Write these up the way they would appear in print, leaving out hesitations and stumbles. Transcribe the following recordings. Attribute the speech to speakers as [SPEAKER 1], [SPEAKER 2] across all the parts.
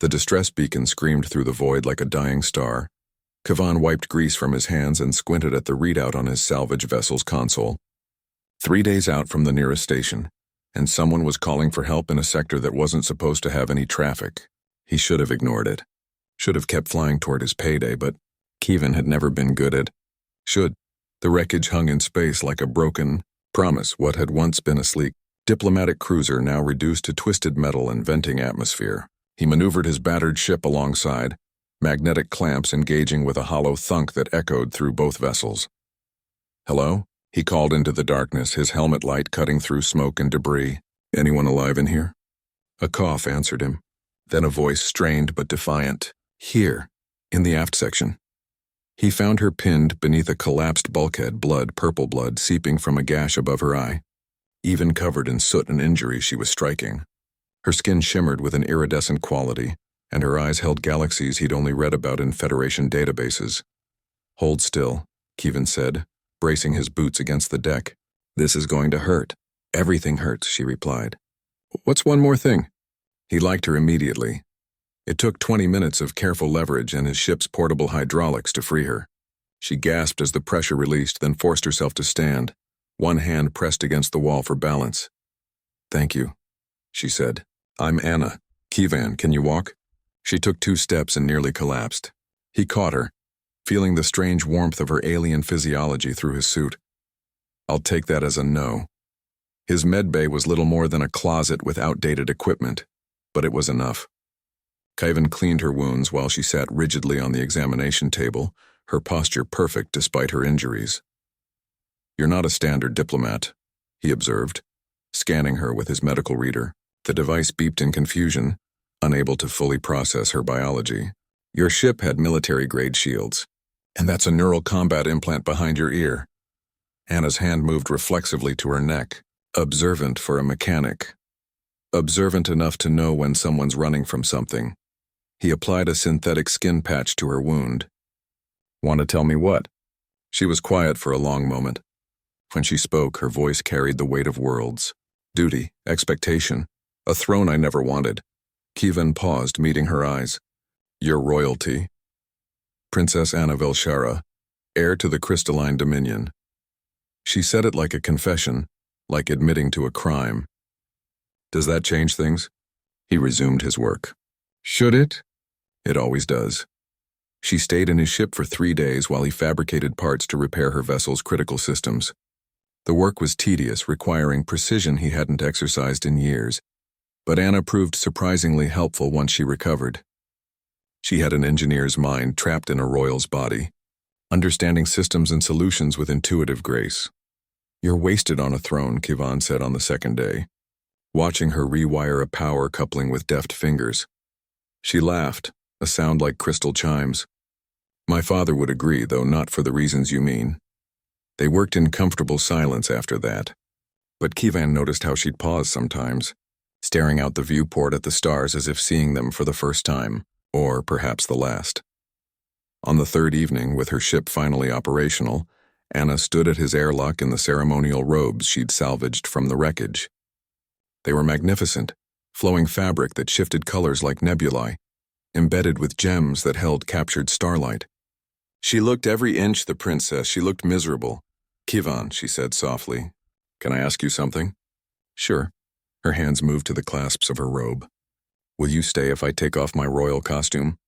[SPEAKER 1] The distress beacon screamed through the void like a dying star. Kavan wiped grease from his hands and squinted at the readout on his salvage vessel's console. 3 days out from the nearest station, and someone was calling for help in a sector that wasn't supposed to have any traffic. He should have ignored it. Should have kept flying toward his payday, but Kevin had never been good at should. The wreckage hung in space like a broken promise, what had once been a sleek, diplomatic cruiser now reduced to twisted metal and venting atmosphere. He maneuvered his battered ship alongside, magnetic clamps engaging with a hollow thunk that echoed through both vessels. "Hello?" He called into the darkness, his helmet light cutting through smoke and debris. "Anyone alive in here?" A cough answered him. Then a voice strained but defiant. "Here, in the aft section." He found her pinned beneath a collapsed bulkhead, purple blood seeping from a gash above her eye. Even covered in soot and injury, she was striking. Her skin shimmered with an iridescent quality, and her eyes held galaxies he'd only read about in Federation databases. "Hold still," Kevin said, bracing his boots against the deck. "This is going to hurt." "Everything hurts," she replied. "What's one more thing?" He liked her immediately. It took 20 minutes of careful leverage and his ship's portable hydraulics to free her. She gasped as the pressure released, then forced herself to stand, one hand pressed against the wall for balance. "Thank you," she said. "I'm Anna. Kevin, can you walk?" She took 2 steps and nearly collapsed. He caught her, feeling the strange warmth of her alien physiology through his suit. "I'll take that as a no." His medbay was little more than a closet with outdated equipment, but it was enough. Kevin cleaned her wounds while she sat rigidly on the examination table, her posture perfect despite her injuries. "You're not a standard diplomat," he observed, scanning her with his medical reader. The device beeped in confusion, unable to fully process her biology. "Your ship had military-grade shields, and that's a neural combat implant behind your ear." Anna's hand moved reflexively to her neck, observant for a mechanic. Observant enough to know when someone's running from something. He applied a synthetic skin patch to her wound. "Want to tell me what?" She was quiet for a long moment. When she spoke, her voice carried the weight of worlds. Duty, expectation, a throne I never wanted. Kevin paused, meeting her eyes. "Your royalty. Princess Anna Velshara, heir to the crystalline dominion." She said it like a confession, like admitting to a crime. "Does that change things?" He resumed his work. "Should it?" "It always does." She stayed in his ship for 3 days while he fabricated parts to repair her vessel's critical systems. The work was tedious, requiring precision he hadn't exercised in years, but Anna proved surprisingly helpful once she recovered. She had an engineer's mind trapped in a royal's body, understanding systems and solutions with intuitive grace. "You're wasted on a throne," Kevin said on the 2nd day, watching her rewire a power coupling with deft fingers. She laughed, a sound like crystal chimes. "My father would agree, though not for the reasons you mean." They worked in comfortable silence after that, but Kevin noticed how she'd pause sometimes, staring out the viewport at the stars as if seeing them for the first time, or perhaps the last. On the 3rd evening, with her ship finally operational, Anna stood at his airlock in the ceremonial robes she'd salvaged from the wreckage. They were magnificent, flowing fabric that shifted colors like nebulae, embedded with gems that held captured starlight. She looked every inch the princess. She looked miserable. "Kevin," she said softly, "can I ask you something?" "Sure." Her hands moved to the clasps of her robe. "Will you stay if I take off my royal costume?"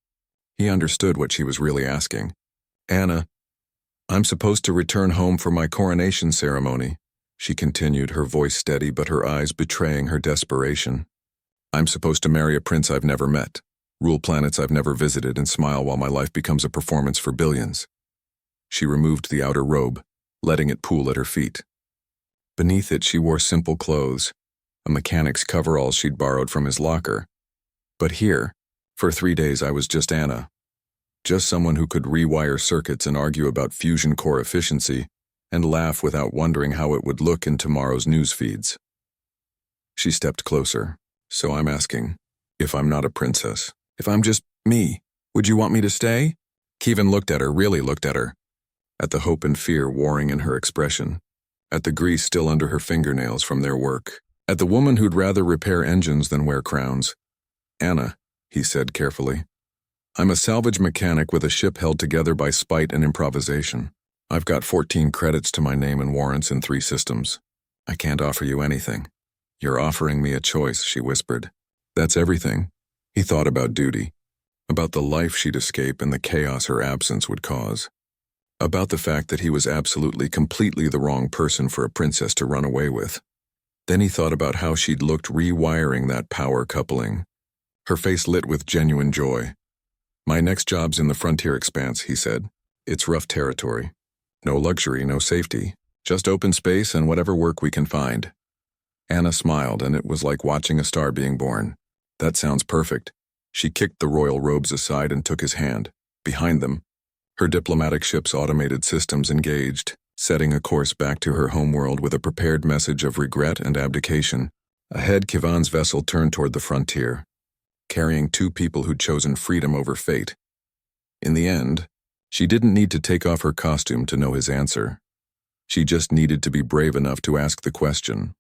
[SPEAKER 1] He understood what she was really asking. "Anna, I'm supposed to return home for my coronation ceremony," she continued, her voice steady but her eyes betraying her desperation. "I'm supposed to marry a prince I've never met, rule planets I've never visited, and smile while my life becomes a performance for billions." She removed the outer robe, letting it pool at her feet. Beneath it she wore simple clothes, a mechanic's coveralls she'd borrowed from his locker. But here, for 3 days I was just Anna. Just someone who could rewire circuits and argue about fusion core efficiency, and laugh without wondering how it would look in tomorrow's news feeds. She stepped closer. "So I'm asking, if I'm not a princess, if I'm just me, would you want me to stay?" Kevin looked at her, really looked at her, at the hope and fear warring in her expression, at the grease still under her fingernails from their work, at the woman who'd rather repair engines than wear crowns. "Anna," he said carefully. I'm a salvage mechanic with a ship held together by spite and improvisation. I've got 14 credits to my name and warrants in 3 systems. I can't offer you anything. You're offering me a choice, she whispered. That's everything. He thought about duty, about the life she'd escape and the chaos her absence would cause, about the fact that he was absolutely, completely the wrong person for a princess to run away with. Then he thought about how she'd looked rewiring that power coupling. Her face lit with genuine joy. My next job's in the frontier expanse, he said. It's rough territory. No luxury, no safety. Just open space and whatever work we can find. Anna smiled, and it was like watching a star being born. That sounds perfect. She kicked the royal robes aside and took his hand. Behind them, her diplomatic ship's automated systems engaged, setting a course back to her homeworld with a prepared message of regret and abdication. Ahead, Kivan's vessel turned toward the frontier, carrying 2 people who'd chosen freedom over fate. In the end, she didn't need to take off her costume to know his answer. She just needed to be brave enough to ask the question,